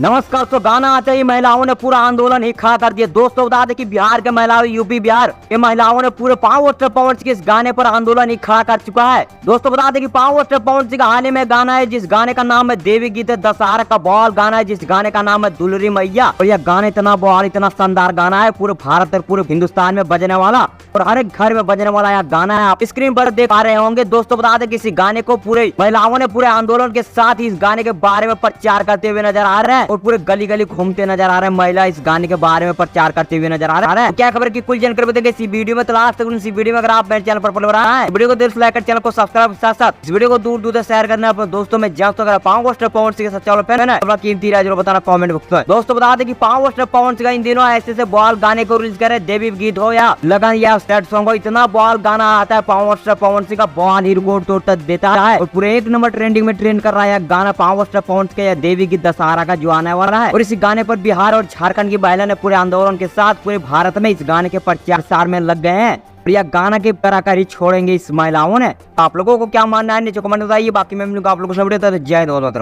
नमस्कार। तो गाना आते ही महिलाओं ने पूरा आंदोलन ही खड़ा कर दिया। दोस्तों बता दें कि बिहार के महिलाओं, यूपी बिहार के महिलाओं ने पूरे पावर स्टार पवन सिंह के इस गाने पर आंदोलन ही खड़ा कर चुका है। दोस्तों बता दें कि पावर स्टार पवन सिंह का हाल ही में गाना है, जिस गाने का नाम है देवी गीत है। दशहरा का बॉल गाना है, जिस गाने का नाम है दुलरी मैया। और यह गाना इतना बॉल, इतना शानदार गाना है, पूरे भारत और पूरे हिंदुस्तान में बजने वाला और हर एक घर में बजने वाला यह गाना है। आप स्क्रीन पर देख पा रहे होंगे। दोस्तों बता दें कि इस गाने को पूरे महिलाओं ने पूरे आंदोलन के साथ ही इस गाने के बारे में प्रचार करते हुए नजर आ रहे हैं और पूरे गली गली घूमते नजर आ रहे हैं। महिला इस गाने के बारे में प्रचार करते हुए नजर आ रहे हैं। क्या खबर की कुल जानकारी बताएंगे इसी वीडियो में। तो लास्ट तक इसी वीडियो में अगर आप मेरे चैनल पर पहली बार आए हैं, वीडियो को दिल से लाइक कर, चैनल को सब्सक्राइब, साथ साथ इस वीडियो को दूर दूर तक शेयर करना अपने दोस्तों में। जब तक पावर स्टार पवन सिंह के सच्चा फैन है अपना कीमती राय जरूर बताना कमेंट बॉक्स में। दोस्तों बता दें कि पावर स्टार पवन सिंह इन दिनों ऐसे से बॉल गाने को रिलीज करे, देवी गीत हो या लगन या सैड सॉन्ग हो, इतना बॉल गाना आता है पावर स्टार पवन सिंह का। बॉल ही रिकॉर्ड तोड़ देता है और पूरे 1 नंबर ट्रेंडिंग में ट्रेंड कर रहा है गाना पावर स्टार पवन सिंह का देवी गीत दशहरा का जो आने वाला है। और इस गाने पर बिहार और झारखंड की महिला ने पूरे आंदोलन के साथ पूरे भारत में इस गाने के प्रचार में लग गए हैं और यह गाना के कलाकार ही छोड़ेंगे इस महिलाओं ने। आप लोगों को क्या मानना है नीचे कमेंट बताइए। बाकी मैं मिलूंगा आप लोगों से। जय हिंद।